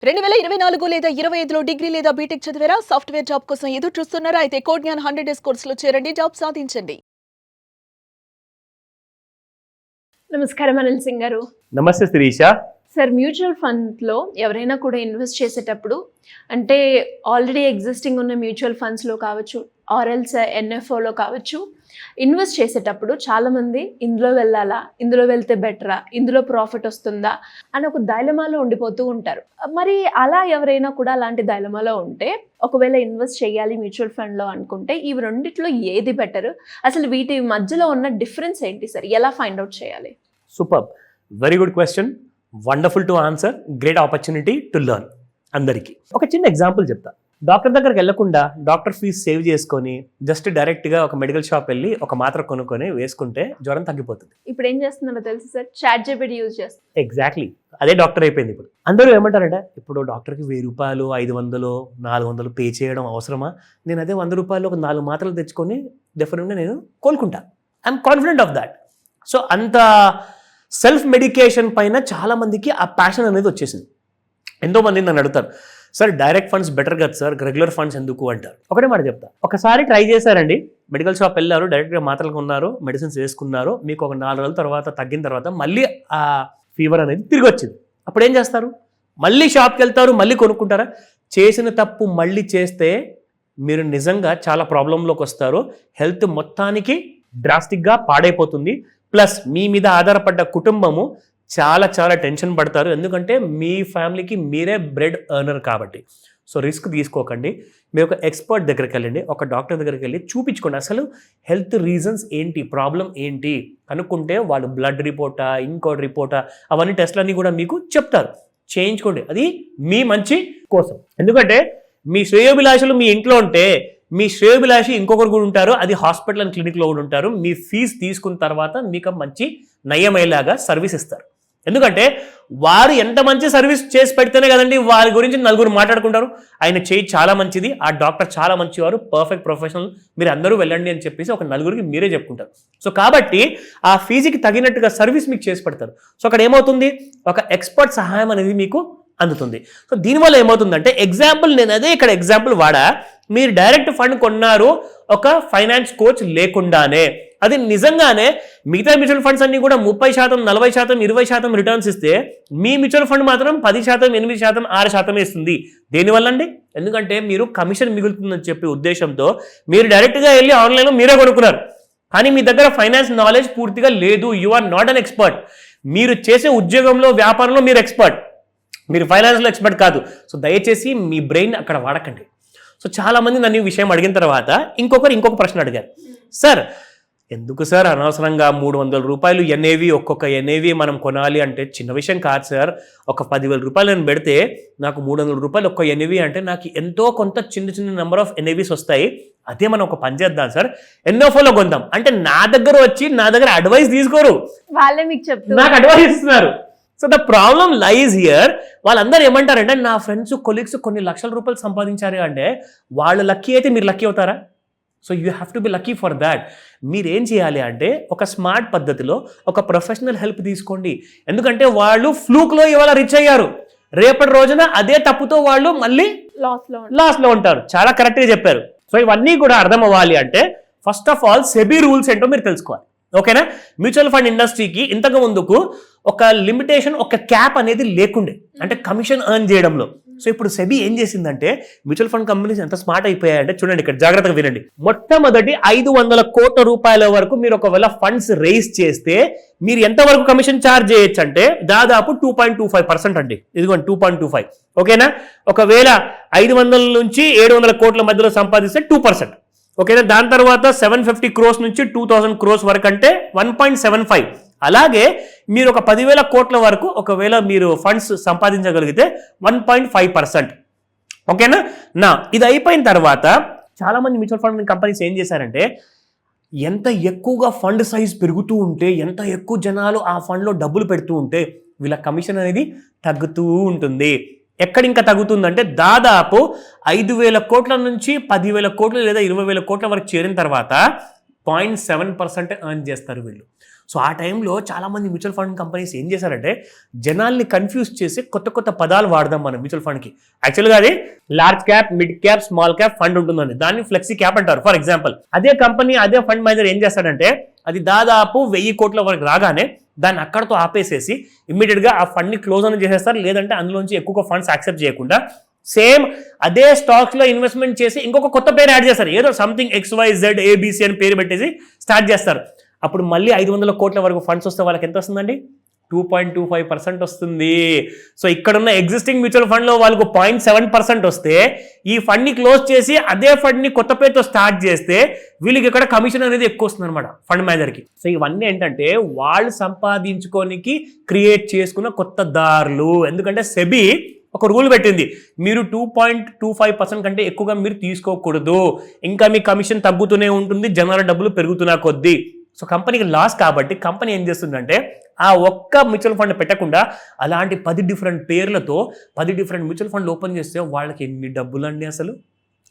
2024 లేదా 25లో డిగ్రీ లేదా బీటెక్ చదివారా? సాఫ్ట్‌వేర్ జాబ్ కోసం ఎదురు చూస్తున్నారా? అయితే కోడ్ జ్ఞాన్ 100 డేస్ కోర్సులో చేరండి. జాబ్ సాధించండి. నమస్కారం అనిల్ సింగ్ గారు. నమస్తే శిరీష. సార్, మ్యూచువల్ ఫండ్స్లో ఎవరైనా కూడా ఇన్వెస్ట్ చేసేటప్పుడు అంటే ఆల్రెడీ ఎగ్జిస్టింగ్ ఉన్న మ్యూచువల్ ఫండ్స్లో కావచ్చు, ఆర్ఎల్స్ ఎన్ఎఫ్ఓలో కావచ్చు, ఇన్వెస్ట్ చేసేటప్పుడు చాలామంది ఇందులో వెళ్ళాలా, ఇందులో వెళ్తే బెటరా, ఇందులో ప్రాఫిట్ వస్తుందా అని ఒక డైలమాలో ఉండిపోతూ ఉంటారు. మరి అలా ఎవరైనా కూడా అలాంటి డైలమాలో ఉంటే, ఒకవేళ ఇన్వెస్ట్ చేయాలి మ్యూచువల్ ఫండ్లో అనుకుంటే ఈ రెండిట్లో ఏది బెటర్? అసలు వీటి మధ్యలో ఉన్న డిఫరెన్స్ ఏంటి సార్? ఎలా ఫైండ్ అవుట్ చేయాలి? Super, very good question, wonderful to answer, great opportunity to learn. అందరికీ ఒక చిన్న ఎగ్జాంపుల్ చెప్తా. డాక్టర్ దగ్గరికి వెళ్లకుండా డాక్టర్ ఫీజు సేవ్ చేసుకొని జస్ట్ డైరెక్ట్గా ఒక మెడికల్ షాప్ వెళ్ళి ఒక మాత్ర కొనుక్కొని వేసుకుంటే జ్వరం తగ్గిపోతుంది. ఇప్పుడు ఏం చేస్తున్నారో తెలుసు సార్, చాట్ జీపీటీ యూజ్ చేస్తారు. ఎగ్జాక్ట్లీ అదే డాక్టర్ అయిపోయింది. ఇప్పుడు అందరూ ఏమంటారంటే, ఇప్పుడు డాక్టర్కి 1000 రూపాయలు, 500, 400 పే చేయడం అవసరమా? నేను అదే 100 రూపాయలు ఒక 4 మాత్రలు తెచ్చుకొని డెఫినెట్గా నేను కోలుకుంటా. I'm confident of that. So అంత సెల్ఫ్ మెడికేషన్ పైన చాలా మందికి ఆ ప్యాషన్ అనేది వచ్చేసింది. ఎంతోమంది నన్ను అడుగుతారు, సార్ డైరెక్ట్ ఫండ్స్ బెటర్ కదా సార్, రెగ్యులర్ ఫండ్స్ ఎందుకు అంటారు. ఒకటే మాట చెప్తా, ఒకసారి ట్రై చేశారండి, మెడికల్ షాప్ వెళ్ళారు, డైరెక్ట్గా మాత్రలు కొన్నారు, మెడిసిన్స్ వేసుకున్నారు, మీకు ఒక 4 రోజుల తర్వాత తగ్గిన తర్వాత మళ్ళీ ఆ ఫీవర్ అనేది తిరిగి వచ్చింది. అప్పుడు ఏం చేస్తారు? మళ్ళీ షాప్కి వెళ్తారు, మళ్ళీ కొనుక్కుంటారా? చేసిన తప్పు మళ్ళీ చేస్తే మీరు నిజంగా చాలా ప్రాబ్లంలోకి వస్తారు. హెల్త్ మొత్తానికి డ్రాస్టిక్గా పాడైపోతుంది. ప్లస్ మీ మీద ఆధారపడ్డ కుటుంబము చాలా చాలా టెన్షన్ పడతారు. ఎందుకంటే మీ ఫ్యామిలీకి మీరే బ్రెడ్ ఎర్నర్ కాబట్టి. సో రిస్క్ తీసుకోకండి. మీరు ఒక ఎక్స్పర్ట్ దగ్గరికి వెళ్ళండి, ఒక డాక్టర్ దగ్గరికి వెళ్ళి చూపించుకోండి. అసలు హెల్త్ రీజన్స్ ఏంటి, ప్రాబ్లం ఏంటి కనుక్కుంటే వాళ్ళు బ్లడ్ రిపోర్టా, ఇంకోటి రిపోర్టా, అవన్నీ టెస్ట్లన్నీ కూడా మీకు చెప్తారు. చేయించుకోండి, అది మీ మంచి కోసం. ఎందుకంటే మీ శ్రేయోభిలాషులు మీ ఇంట్లో ఉంటే మీ శ్రేయోభిలాషి ఇంకొకరు కూడా ఉంటారు, అది హాస్పిటల్ అండ్ క్లినిక్లో కూడా ఉంటారు. మీ ఫీజు తీసుకున్న తర్వాత మీకు మంచి నయమయ్యేలాగా సర్వీస్ ఇస్తారు. ఎందుకంటే వారు ఎంత మంచి సర్వీస్ చేసి పెడితేనే కదండి వారి గురించి నలుగురు మాట్లాడుకుంటారు. ఆయన చేయి చాలా మంచిది, ఆ డాక్టర్ చాలా మంచివారు, పర్ఫెక్ట్ ప్రొఫెషనల్, మీరు అందరూ వెళ్ళండి అని చెప్పేసి ఒక నలుగురికి మీరే చెప్పుకుంటారు. సో కాబట్టి ఆ ఫీజుకి తగినట్టుగా సర్వీస్ మీకు చేసి పెడతారు. సో అక్కడ ఏమవుతుంది, ఒక ఎక్స్పర్ట్ సహాయం అనేది మీకు అందుతుంది. సో దీనివల్ల ఏమవుతుందంటే, ఎగ్జాంపుల్ నేను అదే ఇక్కడ ఎగ్జాంపుల్ వాడా, మీరు డైరెక్ట్ ఫండ్ కొన్నారు ఒక ఫైనాన్స్ కోచ్ లేకుండానే, అది నిజంగానే మిగతా మ్యూచువల్ ఫండ్స్ అన్ని కూడా 30%, 40%, 20% రిటర్న్స్ ఇస్తే మీ మ్యూచువల్ ఫండ్ మాత్రం 10%, 8%, 6% ఇస్తుంది. దేనివల్ల అండి? ఎందుకంటే మీరు కమిషన్ మిగులుతుందని చెప్పే ఉద్దేశంతో మీరు డైరెక్ట్గా వెళ్ళి ఆన్లైన్లో మీరే కొనుక్కున్నారు. కానీ మీ దగ్గర ఫైనాన్స్ నాలెడ్జ్ పూర్తిగా లేదు. You are not an expert. మీరు చేసే ఉద్యోగంలో, వ్యాపారంలో మీరు ఎక్స్పర్ట్, మీరు ఫైనాన్స్లో ఎక్స్పర్ట్ కాదు. సో దయచేసి మీ బ్రెయిన్ అక్కడ వాడకండి. సో చాలామంది నన్ను ఈ విషయం అడిగిన తర్వాత ఇంకొక ప్రశ్న అడిగారు, సార్ ఎందుకు సార్ అనవసరంగా 300 రూపాయలు ఎన్ఏవి, ఒక్కొక్క ఎన్ఏవి మనం కొనాలి అంటే చిన్న విషయం కాదు సార్. ఒక 10,000 రూపాయలు నేను పెడితే నాకు 300 రూపాయలు ఒక్క ఎన్ఏవి అంటే నాకు ఎంతో కొంత చిన్న నెంబర్ ఆఫ్ ఎన్ఏవీస్ వస్తాయి. అదే మనం ఒక పని చేద్దాం సార్, ఎన్ఓఫోలో కొందాం అంటే నా దగ్గర అడ్వైస్ తీసుకోరు, వాళ్ళే మీకు చెప్తారు, నాకు అడ్వైస్ ఇస్తున్నారు. So the problem లైజ్ here. వాళ్ళందరూ ఏమంటారంటే, నా ఫ్రెండ్స్, కొలీగ్స్ కొన్ని లక్షల రూపాయలు సంపాదించారు అంటే వాళ్ళు లక్కీ అయితే మీరు లక్కీ అవుతారా? So you have to be lucky for that. మీరేం చేయాలి అంటే ఒక స్మార్ట్ పద్ధతిలో ఒక ప్రొఫెషనల్ హెల్ప్ తీసుకోండి. ఎందుకంటే వాళ్ళు ఫ్లూక్లో ఇవాళ రిచ్ అయ్యారు, రేపటి రోజున అదే తప్పుతో వాళ్ళు మళ్ళీ లాస్లో ఉంటారు. చాలా కరెక్ట్గా చెప్పారు. సో ఇవన్నీ కూడా అర్థం అవ్వాలి అంటే first of all SEBI rules ఏంటో మీరు తెలుసుకోవాలి. ఓకేనా? మ్యూచువల్ ఫండ్ ఇండస్ట్రీకి ఇంతకు ముందుకు ఒక లిమిటేషన్, ఒక క్యాప్ అనేది లేకుండే, అంటే కమిషన్ ఎర్న్ చేయడంలో. సో ఇప్పుడు సెబీ ఏం చేసిందంటే, మ్యూచువల్ ఫండ్ కంపెనీస్ ఎంత స్మార్ట్ అయిపోయాయంటే చూడండి, ఇక్కడ జాగ్రత్తగా వినండి. మొట్టమొదటి 500 కోట్ల రూపాయల వరకు మీరు ఒకవేళ ఫండ్స్ రేస్ చేస్తే మీరు ఎంతవరకు కమిషన్ ఛార్జ్ చేయొచ్చు అంటే దాదాపు 2.25% అండి. ఇదిగోండి 2.25. ఓకేనా? ఒకవేళ 500 నుంచి 700 కోట్ల మధ్యలో సంపాదిస్తే 2%. ఓకేనా? దాని తర్వాత 750 crores నుంచి 2000 crores వరకు అంటే 1.75. అలాగే మీరు ఒక 10,000 కోట్ల వరకు ఒకవేళ మీరు ఫండ్స్ సంపాదించగలిగితే 1.5%. ఓకేనా? నా ఇది అయిపోయిన తర్వాత చాలామంది మ్యూచువల్ ఫండ్ కంపెనీస్ ఏం చేశారంటే, ఎంత ఎక్కువగా ఫండ్ సైజ్ పెరుగుతూ ఉంటే, ఎంత ఎక్కువ జనాలు ఆ ఫండ్లో డబ్బులు పెడుతూ ఉంటే వీళ్ళ కమిషన్ అనేది తగ్గుతూ ఉంటుంది. ఎక్కడ ఇంకా తగ్గుతుందంటే దాదాపు 5,000 కోట్ల నుంచి 10,000 కోట్లు లేదా 20,000 కోట్ల వరకు చేరిన తర్వాత 0.7% ఎర్న్ చేస్తారు వీళ్ళు. సో ఆ టైంలో చాలామంది మ్యూచువల్ ఫండ్ కంపెనీస్ ఏం చేశారంటే జనాల్ని కన్ఫ్యూజ్ చేసి కొత్త కొత్త పదాలు వాడదాం మనం మ్యూచువల్ ఫండ్కి. యాక్చువల్గా అది large cap, mid cap, small cap fund ఉంటుందండి. దాన్ని ఫ్లెక్సీ క్యాప్ అంటారు. ఫర్ ఎగ్జాంపుల్ అదే కంపెనీ, అదే ఫండ్ మేనేజర్ ఏం చేస్తాడంటే అది దాదాపు 1000 కోట్ల వరకు రాగానే దాన్ని అక్కడతో ఆపేసేసి ఇమ్మీడియట్గా ఆ ఫండ్ని క్లోజ్ అని చేసేస్తారు. లేదంటే అందులోంచి ఎక్కువ ఫండ్స్ యాక్సెప్ట్ చేయకుండా సేమ్ అదే స్టాక్స్ లో ఇన్వెస్ట్మెంట్ చేసి ఇంకొక కొత్త పేరు యాడ్ చేస్తారు. ఏదో సంథింగ్ XYZ ABC అని పేరు పెట్టేసి స్టార్ట్ చేస్తారు. అప్పుడు మళ్ళీ 500 కోట్ల వరకు ఫండ్స్ వస్తే వాళ్ళకి ఎంత వస్తుందండి? 2.25% వస్తుంది. సో ఇక్కడున్న ఎగ్జిస్టింగ్ మ్యూచువల్ ఫండ్లో వాళ్ళకు 0.7% వస్తే ఈ ఫండ్ని క్లోజ్ చేసి అదే ఫండ్ని కొత్త పేరుతో స్టార్ట్ చేస్తే వీళ్ళకి ఇక్కడ కమిషన్ అనేది ఎక్కువ వస్తుంది అనమాట ఫండ్ మేనేజర్కి. సో ఇవన్నీ ఏంటంటే వాళ్ళు సంపాదించుకోనికి క్రియేట్ చేసుకున్న కొత్త దారులు. ఎందుకంటే సెబీ ఒక రూల్ పెట్టింది, మీరు 2.25% కంటే ఎక్కువగా మీరు తీసుకోకూడదు, ఇంకా మీ కమిషన్ తగ్గుతూనే ఉంటుంది, జనాల డబ్బులు పెరుగుతున్నా కొద్దీ. సో కంపెనీకి లాస్ కాబట్టి కంపెనీ ఏం చేస్తుందంటే ఆ ఒక్క మ్యూచువల్ ఫండ్ పెట్టకుండా అలాంటి 10 డిఫరెంట్ పేర్లతో 10 డిఫరెంట్ మ్యూచువల్ ఫండ్లు ఓపెన్ చేస్తే వాళ్ళకి ఎన్ని డబ్బులు అండి అసలు.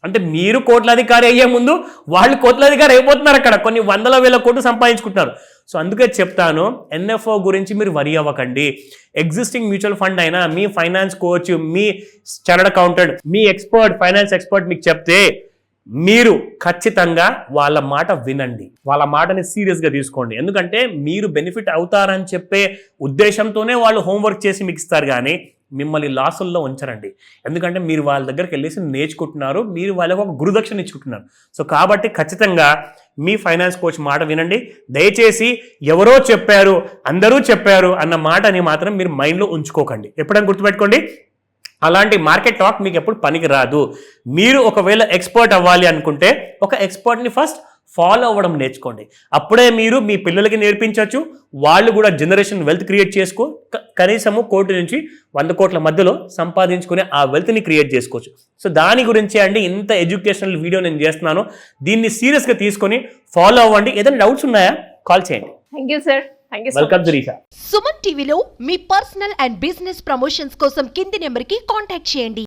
అంటే మీరు కోట్లాధికారి అయ్యే ముందు వాళ్ళు కోట్లాధికారి అయిపోతున్నారు, అక్కడ కొన్ని 100,000 కోట్లు సంపాదించుకుంటున్నారు. సో అందుకే చెప్తాను, NFO గురించి మీరు వరి అవ్వకండి. ఎగ్జిస్టింగ్ మ్యూచువల్ ఫండ్ అయినా మీ ఫైనాన్స్ కోచ్, మీ చార్టర్డ్ అకౌంటెంట్, మీ ఎక్స్పర్ట్, ఫైనాన్స్ ఎక్స్పర్ట్ మీకు చెప్తే మీరు ఖచ్చితంగా వాళ్ళ మాట వినండి, వాళ్ళ మాటని సీరియస్గా తీసుకోండి. ఎందుకంటే మీరు బెనిఫిట్ అవుతారని చెప్పే ఉద్దేశంతోనే వాళ్ళు హోంవర్క్ చేసి మీకు ఇస్తారు, కానీ మిమ్మల్ని లాసుల్లో ఉంచరండి. ఎందుకంటే మీరు వాళ్ళ దగ్గరికి వెళ్ళేసి నేర్చుకుంటున్నారు, మీరు వాళ్ళకు ఒక గురుదక్షిణ ఇచ్చుకుంటున్నారు. సో కాబట్టి ఖచ్చితంగా మీ ఫైనాన్స్ కోచ్ మాట వినండి. దయచేసి ఎవరో చెప్పారు, అందరూ చెప్పారు అన్న మాటని మాత్రం మీరు మైండ్లో ఉంచుకోకండి. ఎప్పుడైనా గుర్తుపెట్టుకోండి, అలాంటి మార్కెట్ టాక్ మీకు ఎప్పుడు పనికి రాదు. మీరు ఒకవేళ ఎక్స్పర్ట్ అవ్వాలి అనుకుంటే ఒక ఎక్స్పర్ట్ని ఫస్ట్ ఫాలో అవ్వడం నేర్చుకోండి. అప్పుడే మీరు మీ పిల్లలకి నేర్పించవచ్చు, వాళ్ళు కూడా జనరేషన్ వెల్త్ క్రియేట్ చేసుకో, కనీసము 1 కోటి నుంచి 100 కోట్ల మధ్యలో సంపాదించుకునే ఆ వెల్త్ని క్రియేట్ చేసుకోవచ్చు. సో దాని గురించి అండి ఇంత ఎడ్యుకేషనల్ వీడియో నేను చేస్తున్నాను. దీన్ని సీరియస్గా తీసుకొని ఫాలో అవ్వండి. ఏదైనా డౌట్స్ ఉన్నాయా కాల్ చేయండి. Thank you sir. వెల్కమ్ దిరీషా. సుమన్ టీవీలో మీ పర్సనల్ అండ్ బిజినెస్ ప్రమోషన్స్ కోసం కింది నెంబర్కి కాంటాక్ట్ చేయండి.